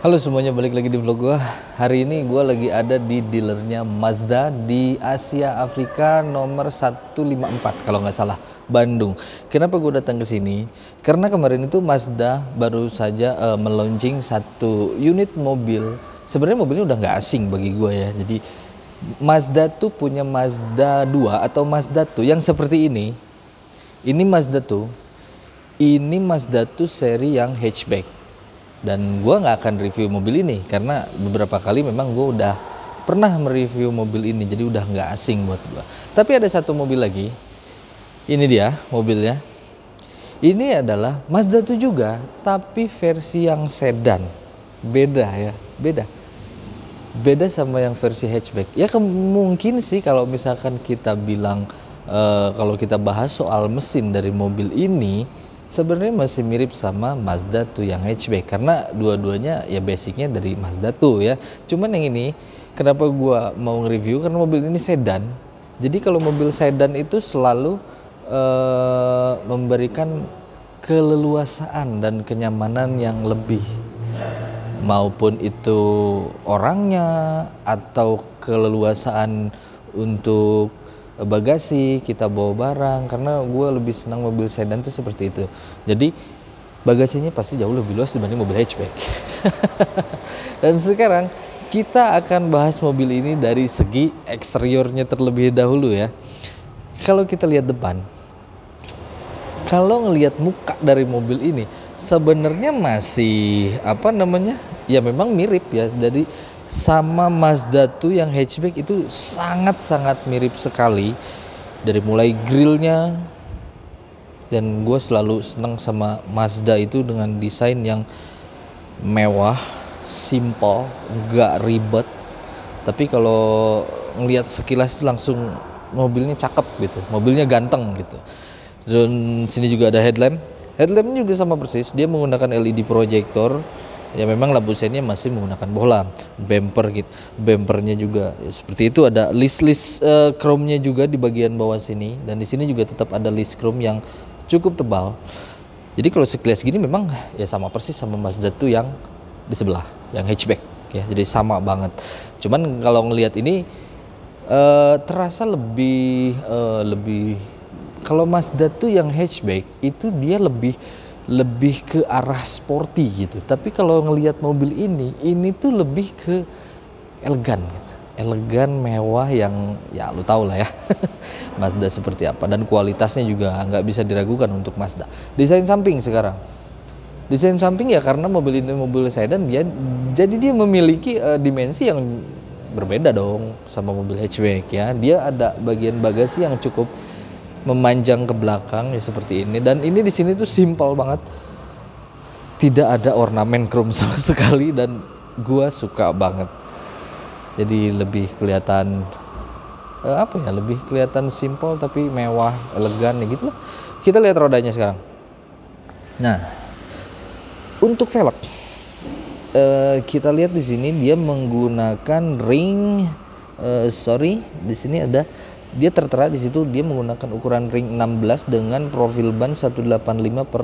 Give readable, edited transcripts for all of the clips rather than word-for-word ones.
Halo semuanya, balik lagi di vlog gua. Hari ini gua lagi ada di dealernya Mazda di Asia Afrika nomor 154 kalau nggak salah, Bandung. Kenapa gua datang ke sini? Karena kemarin itu Mazda baru saja meluncing satu unit mobil. Sebenarnya mobilnya udah nggak asing bagi gua ya. Jadi Mazda tuh punya Mazda 2 atau Mazda tuh yang seperti ini. Ini Mazda tuh seri yang hatchback. Dan gue nggak akan review mobil ini karena beberapa kali memang gue udah pernah mereview mobil ini, jadi udah nggak asing buat gue. Tapi ada satu mobil lagi, ini dia mobilnya. Ini adalah Mazda 2 juga, tapi versi yang sedan. Beda ya, beda sama yang versi hatchback. Ya mungkin sih kalau misalkan kita bilang kalau kita bahas soal mesin dari mobil ini, sebenarnya masih mirip sama Mazda 2 yang hatchback karena dua-duanya ya basicnya dari Mazda 2 ya. Cuman yang ini kenapa gua mau nge-review karena mobil ini sedan. Jadi kalau mobil sedan itu selalu memberikan keleluasaan dan kenyamanan yang lebih, maupun itu orangnya atau keleluasaan untuk bagasi kita bawa barang, karena gue lebih senang mobil sedan tuh seperti itu. Jadi bagasinya pasti jauh lebih luas dibanding mobil hatchback. Dan sekarang kita akan bahas mobil ini dari segi eksteriornya terlebih dahulu ya. Kalau kita lihat depan, kalau ngelihat muka dari mobil ini sebenarnya masih ya memang mirip ya. Jadi sama Mazda 2 yang hatchback itu sangat-sangat mirip sekali, dari mulai grillnya. Dan gue selalu senang sama Mazda itu dengan desain yang mewah, simple, nggak ribet, tapi kalau ngelihat sekilas itu langsung mobilnya cakep gitu, mobilnya ganteng gitu. Dan sini juga ada headlampnya juga sama persis, dia menggunakan LED projector. Ya memang lampu sennya masih menggunakan bohlam. Bempernya juga ya, seperti itu. Ada list chrome-nya juga di bagian bawah sini, dan di sini juga tetap ada list chrome yang cukup tebal. Jadi kalau sekilas gini memang ya sama persis sama Mazda 2 yang di sebelah, yang hatchback ya. Jadi sama banget. Cuman kalau ngelihat ini terasa lebih kalau Mazda 2 yang hatchback itu dia lebih ke arah sporty gitu. Tapi kalau ngelihat mobil ini tuh lebih ke elegan gitu. Elegan, mewah, yang ya lu tau lah ya Mazda seperti apa. Dan kualitasnya juga nggak bisa diragukan untuk Mazda. Desain samping sekarang. Desain samping ya karena mobil ini mobil sedan, jadi dia memiliki dimensi yang berbeda dong sama mobil hatchback ya. Dia ada bagian bagasi yang cukup memanjang ke belakang ya seperti ini, dan ini di sini tuh simple banget, tidak ada ornamen chrome sama sekali, dan gua suka banget. Jadi lebih kelihatan lebih kelihatan simple tapi mewah, elegan ya gitu lah. Kita lihat rodanya sekarang. Nah, untuk velg kita lihat di sini dia menggunakan ring di sini dia tertera di situ, dia menggunakan ukuran ring 16 dengan profil ban 185/60.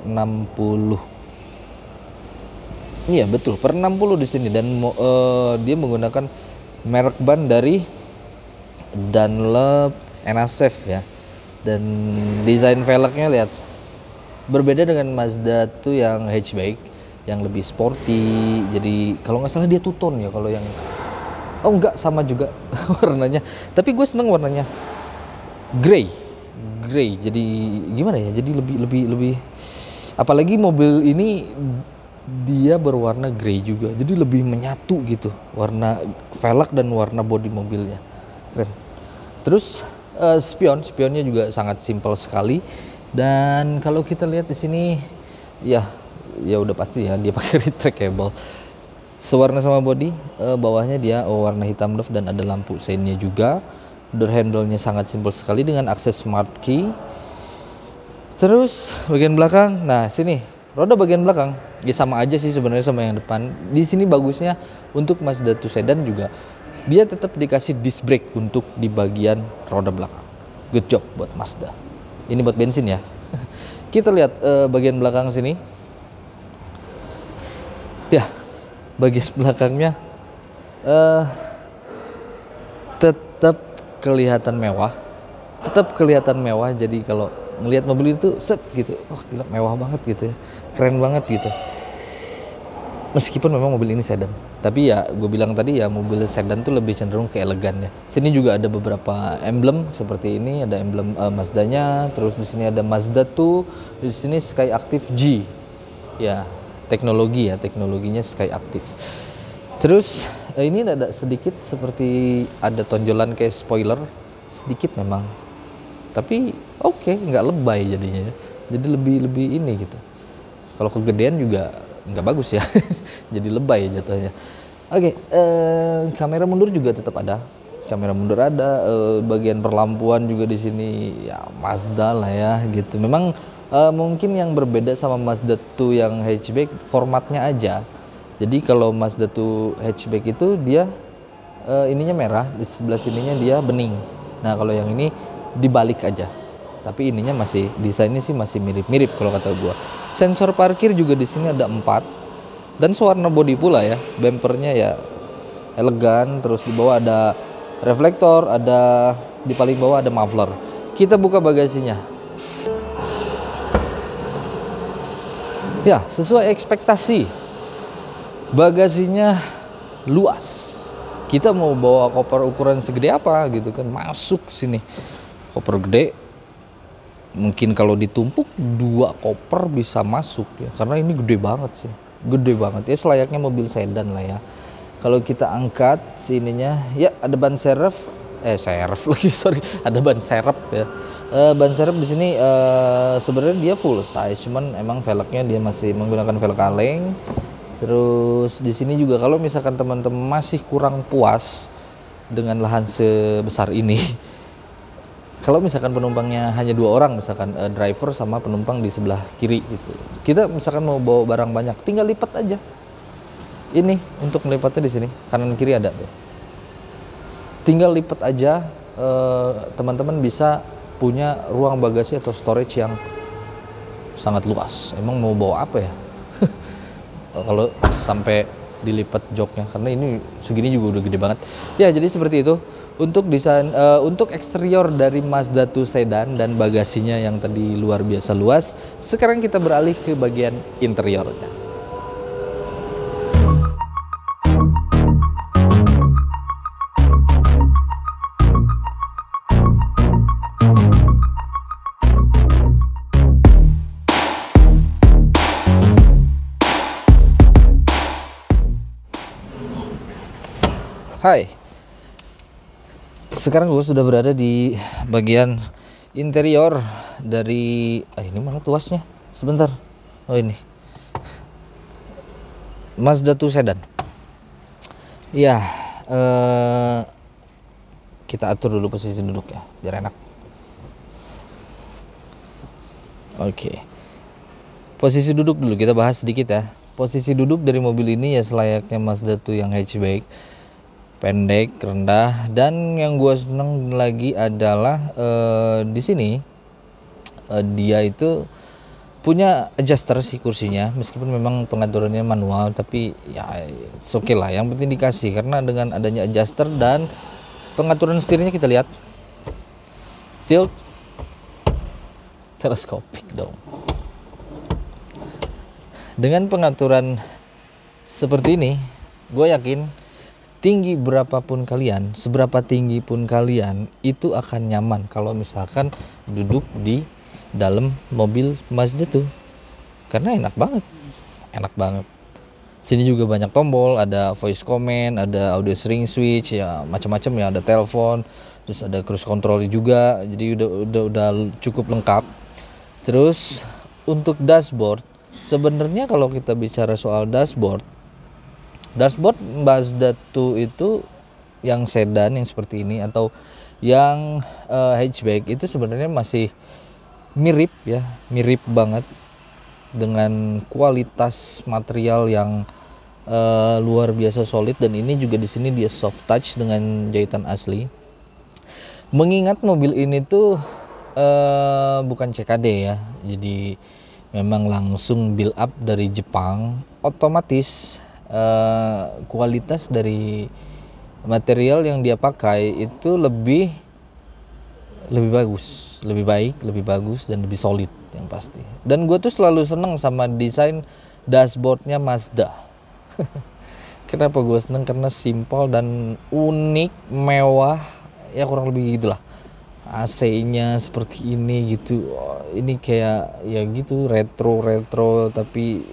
Iya betul, per 60 di sini, dan dia menggunakan merek ban dari Dunlop NASF ya. Dan desain velgnya lihat berbeda dengan Mazda 2 yang hatchback yang lebih sporty. Jadi kalau nggak salah dia two tone ya, kalau yang enggak sama juga warnanya, tapi gue seneng warnanya grey. Jadi gimana ya, jadi lebih apalagi mobil ini dia berwarna grey juga, jadi lebih menyatu gitu warna velg dan warna bodi mobilnya, keren. Terus spionnya juga sangat simpel sekali. Dan kalau kita lihat di sini ya udah pasti ya dia pakai retractable, sewarna sama bodi. Bawahnya dia warna hitam doff dan ada lampu seinnya juga. Door handle-nya sangat simpel sekali dengan akses smart key. Terus bagian belakang, nah sini roda bagian belakang ya sama aja sih sebenarnya sama yang depan. Di sini bagusnya untuk Mazda 2 sedan juga dia tetap dikasih disc brake untuk di bagian roda belakang. Good job buat Mazda. Ini buat bensin ya. Kita lihat bagian belakang sini. Ya, bagian belakangnya eh tetap kelihatan mewah, jadi kalau ngelihat mobil itu set gitu, wah gila mewah banget gitu ya, keren banget gitu. Meskipun memang mobil ini sedan, tapi ya gue bilang tadi ya, mobil sedan tuh lebih cenderung ke elegan ya. Sini juga ada beberapa emblem seperti ini, ada emblem Mazdanya, terus di sini ada Mazda 2, di sini Skyactiv G. Ya, teknologinya Skyactiv. Terus ini ada sedikit seperti ada tonjolan kayak spoiler, sedikit memang. Tapi oke, nggak lebay jadinya ya. Jadi lebih ini gitu. Kalau kegedean juga nggak bagus ya. Jadi lebay jatuhnya. Oke, kamera mundur juga tetap ada. Bagian perlampuan juga di sini ya Mazda lah ya gitu. Memang mungkin yang berbeda sama Mazda 2 yang hatchback formatnya aja. Jadi kalau Mazda 2 hatchback itu dia ininya merah, di sebelah sininya dia bening. Nah kalau yang ini dibalik aja. Tapi ininya masih, desainnya sih masih mirip-mirip kalau kata gua. Sensor parkir juga di sini ada 4 dan sewarna bodi pula ya. Bumpernya ya elegan, terus di bawah ada reflektor, ada di paling bawah ada muffler. Kita buka bagasinya. Ya, sesuai ekspektasi. Bagasinya luas. Kita mau bawa koper ukuran segede apa gitu kan, masuk sini. Koper gede. Mungkin kalau ditumpuk 2 koper bisa masuk ya, karena ini gede banget sih, ya selayaknya mobil sedan lah ya. Kalau kita angkat sininya ya ada ban serep, ada ban serep ya. Ban serep di sini sebenarnya dia full size, cuman emang velgnya dia masih menggunakan velg kaleng. Terus di sini juga kalau misalkan teman-teman masih kurang puas dengan lahan sebesar ini, kalau misalkan penumpangnya hanya 2 orang, misalkan driver sama penumpang di sebelah kiri gitu, kita misalkan mau bawa barang banyak, tinggal lipat aja. Ini untuk melipatnya di sini, kanan kiri ada tuh. Tinggal lipat aja, teman-teman bisa punya ruang bagasi atau storage yang sangat luas. Emang mau bawa apa ya? Kalau sampai dilipat joknya, karena ini segini juga udah gede banget. Ya jadi seperti itu. Untuk desain, untuk eksterior dari Mazda 2 sedan dan bagasinya yang tadi luar biasa luas, sekarang kita beralih ke bagian interiornya. Hai. Sekarang gue sudah berada di bagian interior dari ini mana tuasnya? Sebentar. Oh ini. Mazda 2 sedan. Ya, kita atur dulu posisi duduk ya, biar enak. Oke. Posisi duduk dulu kita bahas sedikit ya. Posisi duduk dari mobil ini ya selayaknya Mazda 2 yang hatchback. Pendek, rendah, dan yang gue seneng lagi adalah di sini dia itu punya adjuster si kursinya, meskipun memang pengaturannya manual, tapi ya oke lah, yang penting dikasih, karena dengan adanya adjuster dan pengaturan setirnya kita lihat tilt teleskopik dong. Dengan pengaturan seperti ini, gue yakin tinggi berapapun kalian, seberapa tinggi pun kalian, itu akan nyaman kalau misalkan duduk di dalam mobil Mazda tuh, karena enak banget. Sini juga banyak tombol, ada voice command, ada audio string switch, ya macam-macam ya, ada telepon, terus ada cruise control juga, jadi udah cukup lengkap. Terus untuk dashboard, sebenarnya kalau kita bicara soal dashboard Mazda 2 itu yang sedan yang seperti ini atau yang hatchback itu sebenarnya masih mirip banget dengan kualitas material yang luar biasa solid, dan ini juga di sini dia soft touch dengan jahitan asli. Mengingat mobil ini tuh bukan CKD ya, jadi memang langsung build up dari Jepang, otomatis kualitas dari material yang dia pakai itu lebih bagus, lebih baik, lebih bagus, dan lebih solid yang pasti. Dan gue tuh selalu seneng sama desain dashboardnya Mazda. Kenapa gue seneng? Karena simpel dan unik, mewah, ya kurang lebih gitulah. AC-nya seperti ini gitu. Ini kayak ya gitu retro tapi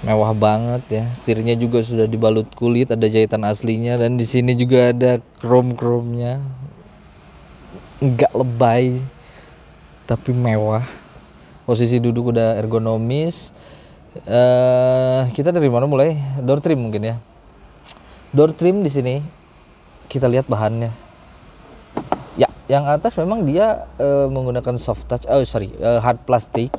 mewah banget ya. Setirnya juga sudah dibalut kulit, ada jahitan aslinya, dan di sini juga ada chrome-nya. Enggak lebay tapi mewah. Posisi duduk udah ergonomis. Kita dari mana mulai? Door trim mungkin ya. Door trim di sini kita lihat bahannya. Ya, yang atas memang dia menggunakan soft touch. Hard plastik.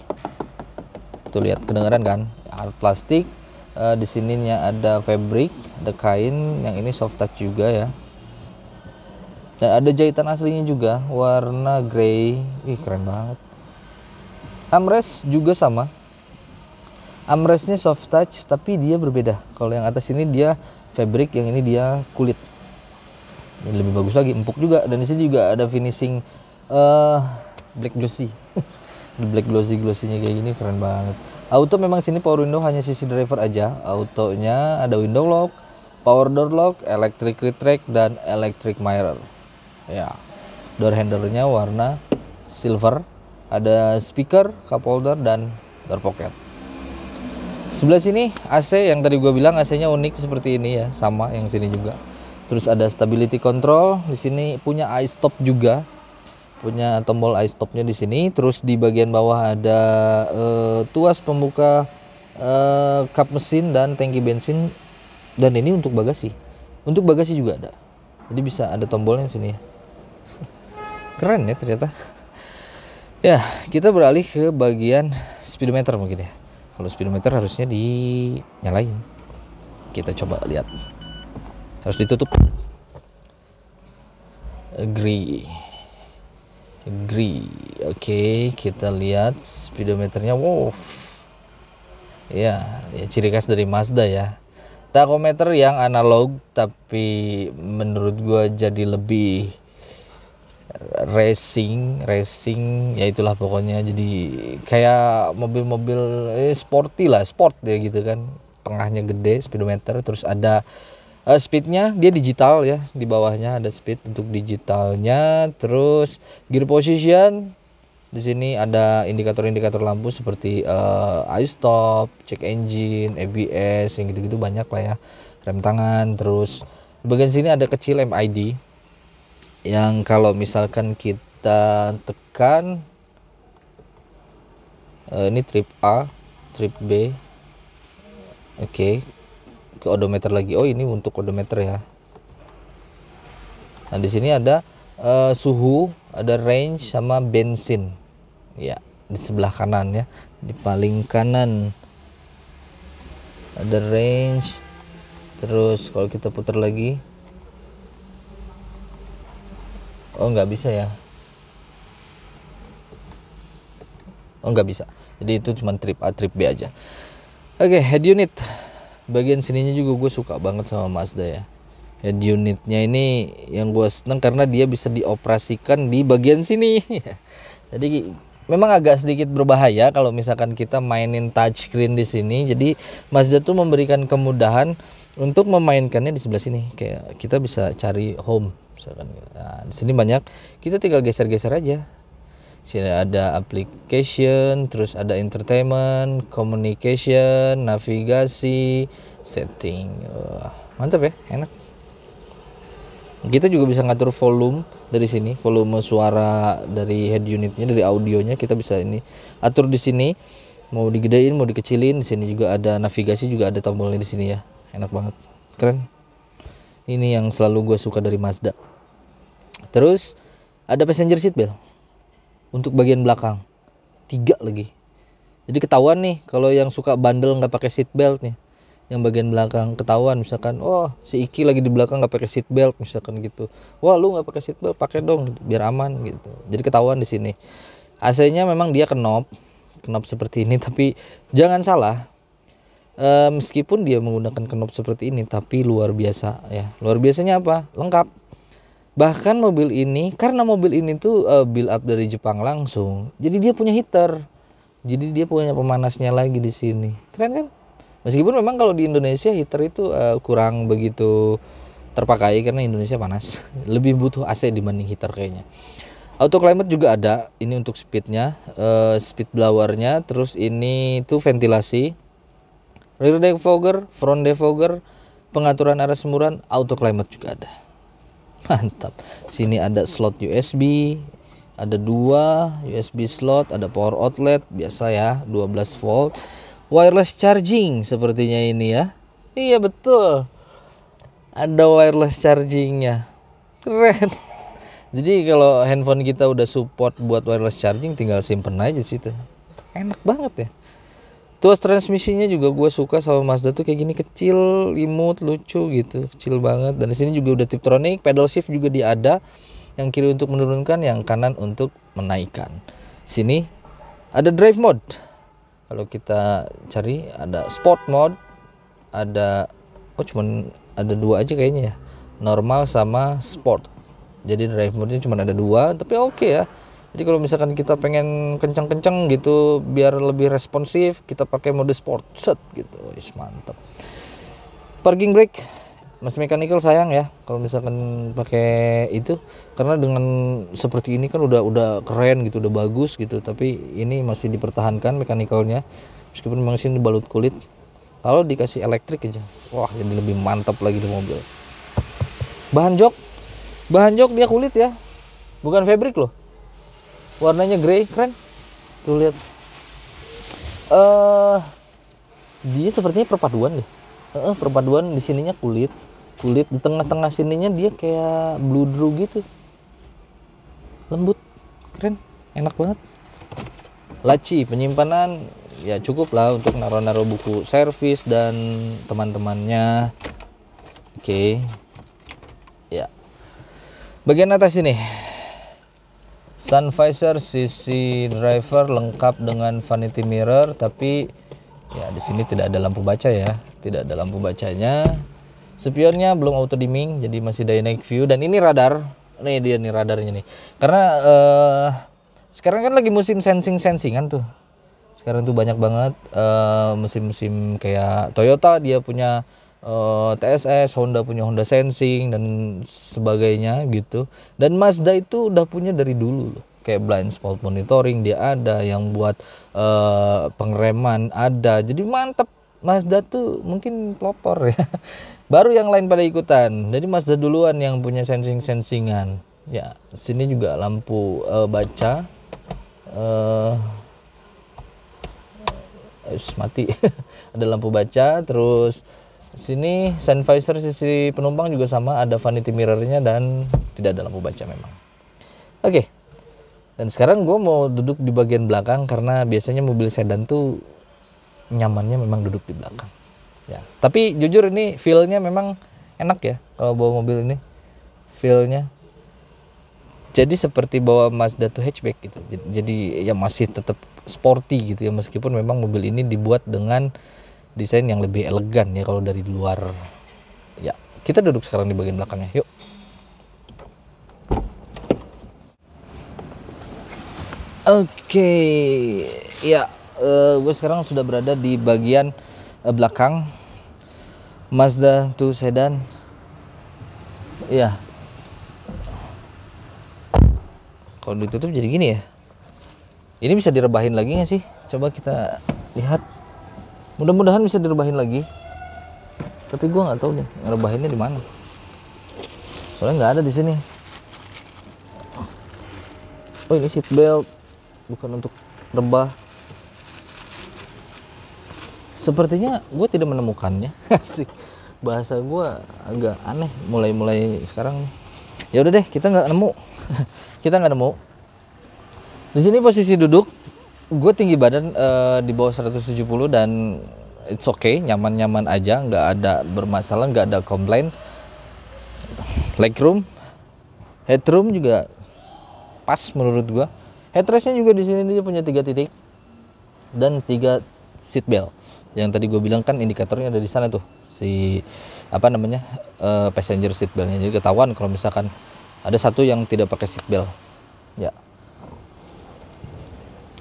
Tuh lihat, kedengeran kan? Hard plastik. Di sininya ada fabric, ada kain. Yang ini soft touch juga ya. Dan ada jahitan aslinya juga, warna grey. Ih, keren banget. Armrest juga sama. Armrestnya soft touch tapi dia berbeda. Kalau yang atas ini dia fabric, yang ini dia kulit. Ini lebih bagus lagi, empuk juga. Dan di sini juga ada finishing black glossy. Black glossy-nya kayak gini keren banget. Auto memang sini power window hanya sisi driver aja. Autonya ada window lock, power door lock, electric retract, dan electric mirror. Ya, door handle-nya warna silver. Ada speaker, cup holder, dan door pocket. Sebelah sini AC yang tadi gue bilang, AC-nya unik seperti ini ya, sama yang sini juga. Terus ada stability control, di sini punya eye stop juga. Punya tombol eye stopnya di sini. Terus di bagian bawah ada tuas pembuka kap mesin dan tangki bensin, dan ini untuk bagasi. Untuk bagasi juga ada. Jadi bisa ada tombolnya di sini ya. Keren ya ternyata. Ya, kita beralih ke bagian speedometer mungkin ya. Kalau speedometer harusnya dinyalain. Kita coba lihat. Harus ditutup. Agree. Oke, kita lihat speedometernya. Wow. Ya ciri khas dari Mazda ya. Tachometer yang analog tapi menurut gua jadi lebih racing ya, itulah pokoknya. Jadi kayak mobil-mobil sporty lah, sport ya gitu kan. Tengahnya gede speedometer, terus ada speednya, dia digital ya, di bawahnya ada speed untuk digitalnya. Terus gear position, di sini ada indikator-indikator lampu seperti eye stop, check engine, ABS, yang gitu-gitu banyak lah ya. Rem tangan. Terus di bagian sini ada kecil MID yang kalau misalkan kita tekan ini trip A, trip B. Oke. Ke odometer lagi. Oh, ini untuk odometer ya. Nah, di sini ada suhu, ada range sama bensin. Ya, di sebelah kanan ya. Di paling kanan ada range. Terus kalau kita putar lagi, oh nggak bisa ya. Oh nggak bisa. Jadi itu cuma trip A, trip B aja. Oke, head unit. Bagian sininya juga gue suka banget sama Mazda ya. Head unitnya ini yang gue seneng karena dia bisa dioperasikan di bagian sini. Jadi memang agak sedikit berbahaya kalau misalkan kita mainin touchscreen di sini. Jadi Mazda tuh memberikan kemudahan untuk memainkannya di sebelah sini. Kayak kita bisa cari home misalkan. Nah, di sini banyak, kita tinggal geser-geser aja. Sini ada application, terus ada entertainment, communication, navigasi, setting. Mantap ya, enak. Kita juga bisa ngatur volume dari sini, volume suara dari head unitnya, dari audionya kita bisa ini atur di sini. Mau digedein, mau dikecilin. Di sini juga ada navigasi, juga ada tombolnya di sini ya. Enak banget, keren. Ini yang selalu gue suka dari Mazda. Terus ada passenger seat belt untuk bagian belakang, 3 lagi. Jadi ketahuan nih kalau yang suka bandel nggak pakai seat belt nih, yang bagian belakang ketahuan. Misalkan, oh si Iki lagi di belakang nggak pakai seat belt misalkan gitu. Wah, lu nggak pakai seat belt, pakai dong biar aman gitu. Jadi ketahuan di sini. AC-nya memang dia knob seperti ini, tapi jangan salah. Meskipun dia menggunakan knob seperti ini, tapi luar biasa ya. Luar biasanya apa? Lengkap. Bahkan mobil ini, karena mobil ini tuh build up dari Jepang langsung, jadi dia punya heater. Jadi dia punya pemanasnya lagi di sini. Keren kan? Meskipun memang kalau di Indonesia heater itu kurang begitu terpakai karena Indonesia panas. Lebih butuh AC dibanding heater kayaknya. Auto climate juga ada. Ini untuk speednya, speed blowernya. Terus ini tuh ventilasi, rear defogger, front defogger, pengaturan arah semburan, auto climate juga ada. Mantap. Sini ada slot USB, ada 2 USB slot, ada power outlet biasa ya, 12 volt. Wireless charging sepertinya ini ya. Iya betul. Ada wireless chargingnya. Keren. Jadi kalau handphone kita udah support buat wireless charging, tinggal simpen aja situ. Enak banget ya. Tuas transmisinya juga gue suka sama Mazda tuh kayak gini, kecil, imut, lucu gitu, kecil banget. Dan di sini juga udah Tiptronic, pedal shift juga dia ada, yang kiri untuk menurunkan, yang kanan untuk menaikkan. Sini ada drive mode. Kalau kita cari ada sport mode, ada cuman ada 2 aja kayaknya ya, normal sama sport. Jadi drive mode-nya cuma ada 2, tapi oke ya. Jadi kalau misalkan kita pengen kencang-kencang gitu biar lebih responsif, kita pakai mode sport set gitu. Wis mantap. Parking brake masih mechanical, sayang ya kalau misalkan pakai itu, karena dengan seperti ini kan udah keren gitu, udah bagus gitu, tapi ini masih dipertahankan mechanicalnya meskipun memang sini dibalut kulit. Kalau dikasih elektrik aja, wah jadi lebih mantap lagi di mobil. Bahan jok dia kulit ya, bukan fabric loh. Warnanya grey, keren. Tuh lihat. Dia sepertinya perpaduan deh. Perpaduan di sininya kulit di tengah-tengah sininya dia kayak bludru gitu. Lembut, keren, enak banget. Laci penyimpanan ya cukup lah untuk naruh-naruh buku servis dan teman-temannya. Oke. Ya. Bagian atas ini. Sun visor, sisi driver lengkap dengan vanity mirror, tapi ya di sini tidak ada lampu baca ya, tidak ada lampu bacanya. Spionnya belum auto dimming, jadi masih dynamic view. Dan ini radar, nih dia nih radarnya nih. Karena sekarang kan lagi musim sensingan tuh. Sekarang tuh banyak banget musim-musim kayak Toyota dia punya TSS, Honda punya Honda Sensing dan sebagainya gitu. Dan Mazda itu udah punya dari dulu loh. Kayak blind spot monitoring dia ada, yang buat pengereman ada. Jadi mantep, Mazda tuh mungkin pelopor ya. Baru yang lain pada ikutan. Jadi Mazda duluan yang punya sensingan. Ya, sini juga lampu baca. Mati. Ada lampu baca, terus sini sun visor sisi penumpang juga sama, ada vanity mirrornya dan tidak ada lampu baca memang. Oke. Dan sekarang gue mau duduk di bagian belakang karena biasanya mobil sedan tuh nyamannya memang duduk di belakang. Ya. Tapi jujur ini feel-nya memang enak ya kalau bawa mobil ini. Feel-nya jadi seperti bawa Mazda 2 hatchback gitu. Jadi ya masih tetap sporty gitu ya, meskipun memang mobil ini dibuat dengan desain yang lebih elegan ya kalau dari luar. Ya, kita duduk sekarang di bagian belakangnya. Yuk. Oke. Ya, gue sekarang sudah berada di bagian belakang Mazda 2 sedan. Ya. Kalau ditutup jadi gini ya. Ini bisa direbahin lagi nggak sih? Coba kita lihat. Mudah-mudahan bisa direbahin lagi. Tapi gue nggak tahu nih ngerebahinnya di mana. Soalnya nggak ada di sini. Oh ini seat belt, bukan untuk rebah. Sepertinya gue tidak menemukannya. Sih bahasa gue agak aneh. Mulai sekarang. Ya udah deh, kita nggak nemu. Kita nggak nemu. Di sini posisi duduk, gue tinggi badan di bawah 170 dan it's okay, nyaman-nyaman aja, nggak ada bermasalah, nggak ada komplain. Legroom, headroom juga pas menurut gue. Headrestnya juga di sini dia punya 3 titik dan 3 seat belt. Yang tadi gue bilang kan indikatornya ada di sana tuh, si apa namanya passenger seat beltnya. Jadi ketahuan kalau misalkan ada satu yang tidak pakai seat belt. Ya.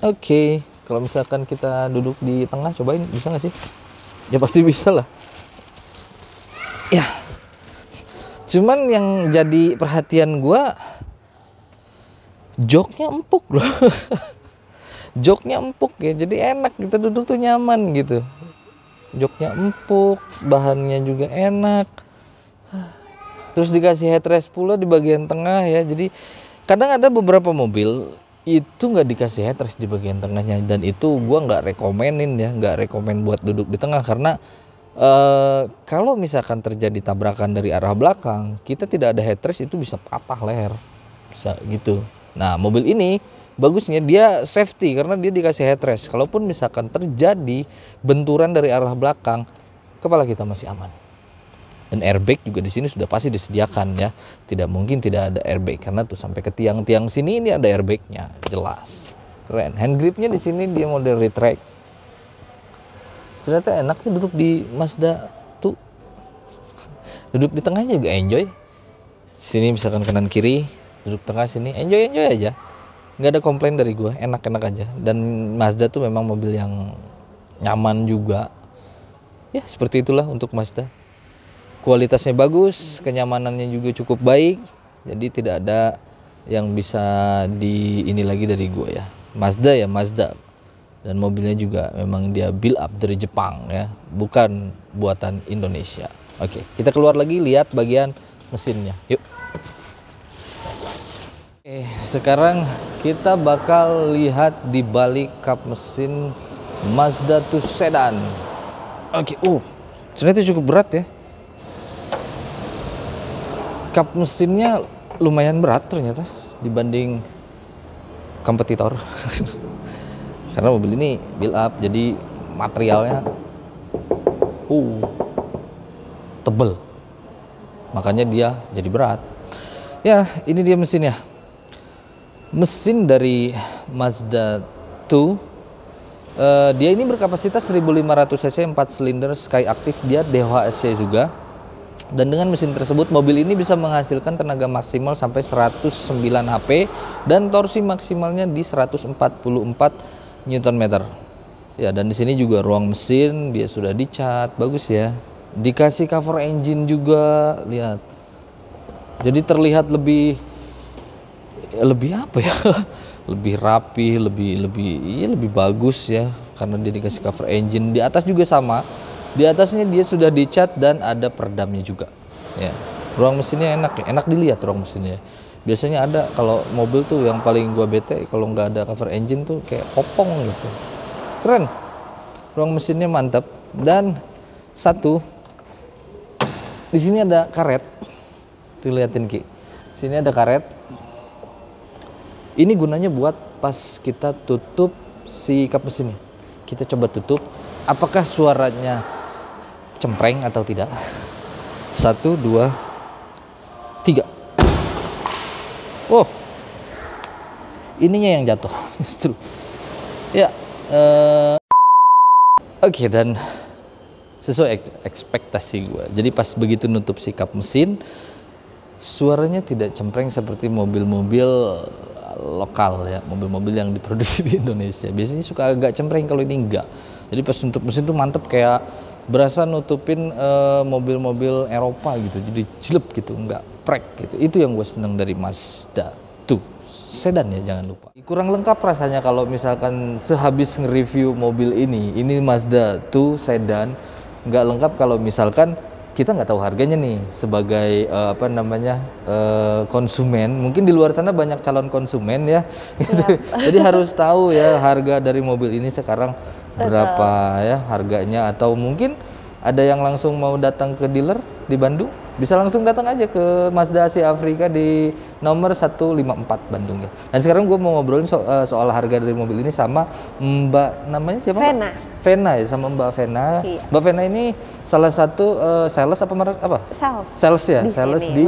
Oke, kalau misalkan kita duduk di tengah, cobain bisa nggak sih? Ya pasti bisa lah. Ya. Cuman yang jadi perhatian gua, joknya empuk loh. Joknya empuk ya, jadi enak kita duduk tuh nyaman gitu. Joknya empuk, bahannya juga enak. Terus dikasih headrest pula di bagian tengah ya. Jadi kadang ada beberapa mobil itu nggak dikasih headrest di bagian tengahnya, dan itu gua nggak rekomenin ya, nggak rekomen buat duduk di tengah karena kalau misalkan terjadi tabrakan dari arah belakang, kita tidak ada headrest itu bisa patah leher, bisa gitu. Nah mobil ini bagusnya dia safety karena dia dikasih headrest. Kalaupun misalkan terjadi benturan dari arah belakang, kepala kita masih aman. Dan airbag juga di sini sudah pasti disediakan ya. Tidak mungkin tidak ada airbag karena tuh sampai ke tiang-tiang sini ini ada airbagnya, jelas. Keren. Hand gripnya di sini dia model retract. Ternyata enaknya duduk di Mazda tuh. Duduk di tengahnya juga enjoy. Sini misalkan kanan kiri, duduk tengah sini enjoy aja. Nggak ada komplain dari gue, enak-enak aja. Dan Mazda tuh memang mobil yang nyaman juga. Ya seperti itulah untuk Mazda. Kualitasnya bagus, kenyamanannya juga cukup baik, jadi tidak ada yang bisa ini lagi dari gue ya. Mazda ya Mazda, dan mobilnya juga memang dia build up dari Jepang ya, bukan buatan Indonesia. Oke, kita keluar lagi lihat bagian mesinnya, yuk. Oke, sekarang kita bakal lihat di balik kap mesin Mazda 2 sedan. Oke, ternyata cukup berat ya. Kap mesinnya lumayan berat ternyata dibanding kompetitor. Karena mobil ini build up, jadi materialnya tebel, makanya dia jadi berat. Ya ini dia mesinnya. Mesin dari Mazda 2, dia ini berkapasitas 1500 cc 4 silinder Sky Active, dia DHSC juga. Dan dengan mesin tersebut mobil ini bisa menghasilkan tenaga maksimal sampai 109 HP dan torsi maksimalnya di 144 Nm. Ya, dan di sini juga ruang mesin dia sudah dicat, bagus ya. Dikasih cover engine juga, lihat. Jadi terlihat lebih apa ya? Lebih rapi, lebih bagus ya karena dia dikasih cover engine. Di atas juga sama. Di atasnya dia sudah dicat dan ada peredamnya juga. Ya, ruang mesinnya enak ya, enak dilihat ruang mesinnya. Biasanya ada kalau mobil tuh yang paling gua bete kalau nggak ada cover engine tuh kayak kopong gitu. Keren, ruang mesinnya mantap. Dan satu, di sini ada karet. Tuh liatin Ki, sini ada karet. Ini gunanya buat pas kita tutup si kap mesinnya. Kita coba tutup, apakah suaranya cempreng atau tidak. 1, 2, 3. Ininya yang jatuh justru ya. Oke, dan sesuai ekspektasi gue, jadi pas begitu nutup si kap mesin, suaranya tidak cempreng seperti mobil-mobil lokal ya, mobil-mobil yang diproduksi di Indonesia. Biasanya suka agak cempreng, kalau ini enggak. Jadi pas nutup mesin tuh mantep, kayak berasa nutupin mobil-mobil Eropa gitu, jadi jelek gitu, enggak prek gitu. Itu yang gue seneng dari Mazda 2 sedan ya, jangan lupa. Kurang lengkap rasanya kalau misalkan sehabis nge-review mobil ini Mazda 2 sedan, nggak lengkap kalau misalkan kita nggak tahu harganya nih sebagai konsumen. Mungkin di luar sana banyak calon konsumen ya. Jadi harus tahu ya harga dari mobil ini sekarang berapa ya harganya, atau mungkin ada yang langsung mau datang ke dealer di Bandung, bisa langsung datang aja ke Mazda Asia Afrika di nomor 154 Bandung ya. Dan sekarang gue mau ngobrolin soal harga dari mobil ini sama Mbak, namanya siapa? Vena. Vena ya, sama Mbak Vena. Iya. Mbak Vena ini salah satu sales apa? Sales ya, sales di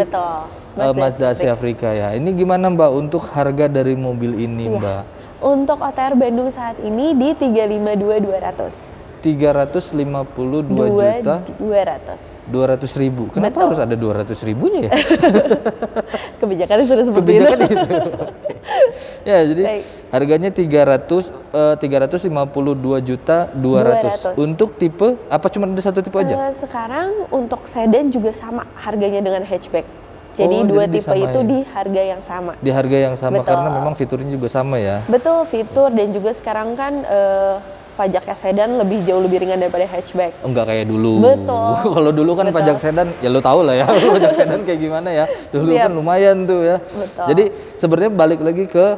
Mazda Asia Afrika ya. Ini gimana Mbak untuk harga dari mobil ini, Mbak? Untuk OTR Bandung saat ini di 352.200. 352.200.200.000. Kenapa Betul. harus ada 200 ribunya ya? Kebijakannya sudah seperti Kebijakan itu. itu. Oke. Ya, jadi Baik. harganya 352.200.000 untuk tipe apa, cuma ada satu tipe aja? Sekarang untuk sedan juga sama harganya dengan hatchback. Jadi Oh, dua jadi tipe itu disamain. di harga yang sama. Di harga yang sama. Betul. Karena memang fiturnya juga sama ya. Betul, fitur dan juga sekarang kan pajaknya sedan jauh lebih ringan daripada hatchback. Enggak kayak dulu. Betul. Kalau dulu kan Betul. pajak sedan, ya lu tahu lah ya, pajak sedan kayak gimana ya. Dulu Siap. kan lumayan tuh ya. Betul. Jadi sebenarnya balik lagi ke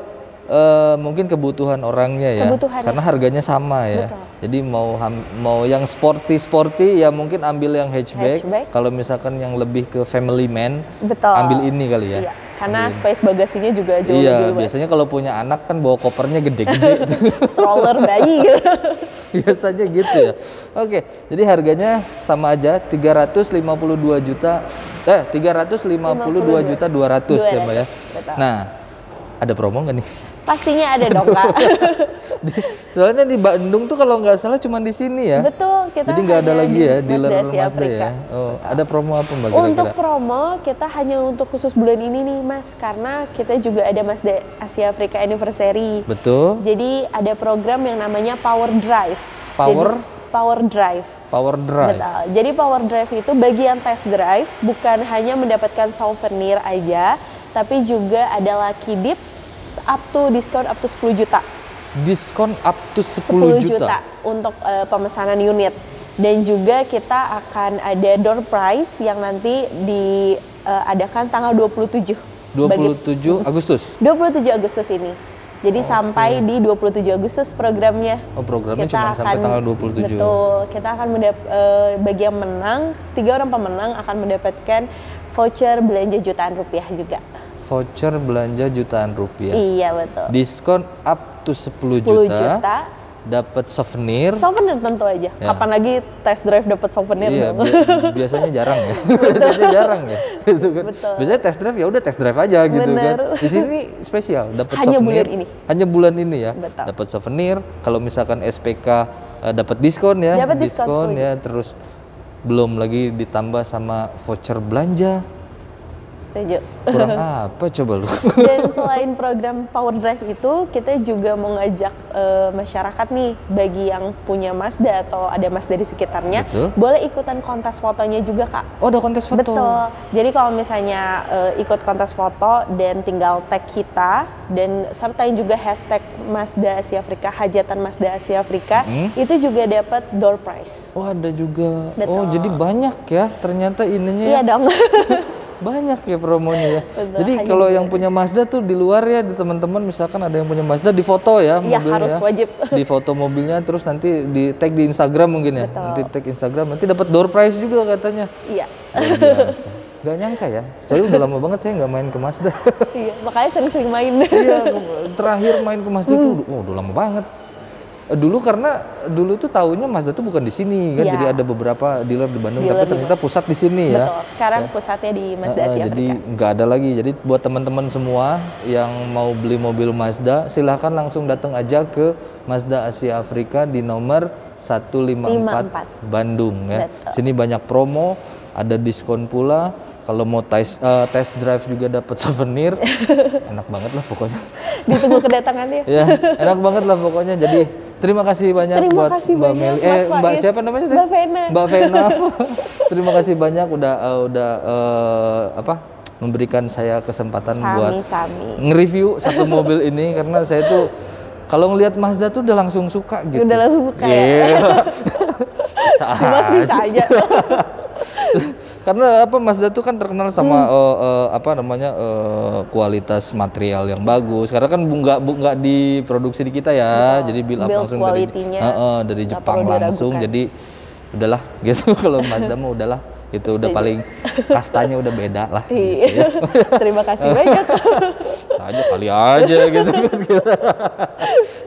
mungkin kebutuhan orangnya ya. Kebutuhannya. Karena harganya sama ya. Betul. Jadi mau yang sporty ya mungkin ambil yang hatchback. Hatchback. Kalau misalkan yang lebih ke family man, Betul. ambil ini kali ya. Iya, karena space bagasinya juga jauh Iya, lebih luas. biasanya kalau punya anak kan bawa kopernya gede-gede. Stroller bayi gitu. Biasanya gitu ya. Oke, jadi harganya sama aja 352.200.200 ya, Mbak ya. Betul. Nah, ada promo nggak nih? Pastinya ada dong, Kak. Soalnya di Bandung tuh kalau nggak salah cuma di sini ya. Betul, kita Jadi nggak ada hanya lagi di ya dealer Mazda Asia Mazda Afrika. ya. Oh, ada promo apa Mbak Untuk kira-kira? promo kita hanya untuk khusus bulan ini nih Mas, karena kita juga ada Mazda Asia Afrika Anniversary. Betul. Jadi ada program yang namanya Power Drive. Power? Jadi, Power Drive. Power Drive. Betul. Jadi Power Drive itu bagian test drive bukan hanya mendapatkan souvenir aja, tapi juga ada lucky dip diskon up to 10 juta. Diskon up to 10 juta. Untuk pemesanan unit. Dan juga kita akan ada door prize yang nanti diadakan tanggal 27. 27 Agustus. 27 Agustus ini. Jadi sampai di 27 Agustus programnya. Oh, programnya Kita cuma sampai akan- tanggal 27. Betul. Kita akan bagi yang menang, 3 orang pemenang akan mendapatkan voucher belanja jutaan rupiah juga. Voucher belanja jutaan rupiah. Iya, betul. Diskon up to 10 10 juta. juta. Dapat souvenir. Souvenir tentu aja. Ya. Kapan lagi test drive dapat souvenir? Iya, dong? biasanya jarang ya. Biasanya jarang ya. Gitu kan. Betul. Biasanya test drive ya udah test drive aja gitu Bener. kan. Di sini spesial, dapat Hanya souvenir. bulan ini. Hanya bulan ini ya. Betul. Dapat souvenir. Kalau misalkan SPK dapat diskon ya. Dapat diskon 10 ya, terus belum lagi ditambah sama voucher belanja. Setuju. Kurang apa coba lu? Dan selain program Power Drive itu, kita juga mau ngajak masyarakat nih, bagi yang punya Mazda atau ada Mazda di sekitarnya, Betul. boleh ikutan kontes fotonya juga, Kak. Oh, ada kontes foto. Betul. Jadi kalau misalnya ikut kontes foto dan tinggal tag kita dan sertain juga hashtag Mazda Asia Afrika, hajatan Mazda Asia Afrika, itu juga dapat door prize. Oh, ada juga. Betul. Oh, jadi banyak ya ternyata ininya ya. Iya dong. Banyak ya promonya ya. Betul, Jadi hanya kalau bulan yang punya Mazda tuh di luar ya, di teman-teman misalkan ada yang punya Mazda, di foto ya Iya, mobilnya. harus wajib. Di foto mobilnya, terus nanti di tag di Instagram mungkin ya. Betul. Nanti tag Instagram, nanti dapat door prize juga katanya. Iya. Luar biasa. Gak nyangka ya. Saya udah lama banget saya nggak main ke Mazda. Iya, makanya sering-sering main. Iya, terakhir main ke Mazda tuh, udah lama banget. Dulu karena dulu tuh taunya Mazda tuh bukan di sini kan, Iya. jadi ada beberapa dealer di Bandung, Dealer tapi di ternyata pusat di sini ya. Betul, sekarang pusatnya di Mazda Asia Jadi Afrika. nggak ada lagi. Jadi buat teman-teman semua yang mau beli mobil Mazda, silahkan langsung datang aja ke Mazda Asia Afrika di nomor 154 Bandung ya. Betul. Sini banyak promo, ada diskon pula. Kalau mau test drive juga dapat souvenir. Enak banget lah pokoknya. Ditunggu kedatangannya. Ya, enak banget lah pokoknya. Jadi terima kasih banyak Terima buat kasih Mbak banyak, Meli. Mas Mbak Faiz. siapa namanya tadi? Mbak Vena. Mbak Vena. Terima kasih banyak udah memberikan saya kesempatan buat Sami-sami. nge-review satu mobil ini, karena saya tuh kalau ngelihat Mazda tuh udah langsung suka gitu. Udah langsung suka ya. Iya. Bisa Si Mas bisa aja. Karena Mazda tuh kan terkenal sama kualitas material yang bagus. Karena kan nggak diproduksi di kita ya, jadi build langsung dari quality-nya dari nggak Jepang perlu langsung. diragukan. Jadi udahlah gitu. Kalau Mazda mah udahlah, itu udah paling kastanya udah beda lah. Iya. Terima kasih banyak. Saja kali aja gitu.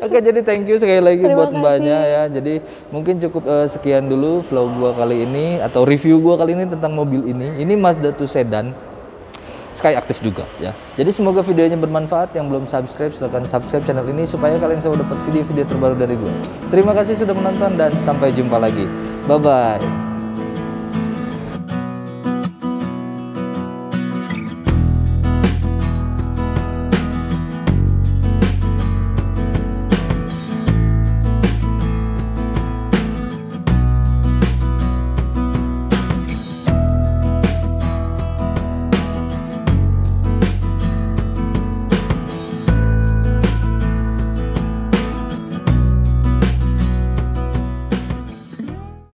Oke, jadi thank you sekali lagi Terima buat kasih. Mbaknya ya. Jadi mungkin cukup sekian dulu vlog gua kali ini atau review gua kali ini tentang mobil ini. Ini Mazda 2 Sedan. Sky aktif juga ya. Jadi semoga videonya bermanfaat. Yang belum subscribe silahkan subscribe channel ini supaya kalian selalu dapat video-video terbaru dari gue. Terima kasih sudah menonton dan sampai jumpa lagi. Bye bye.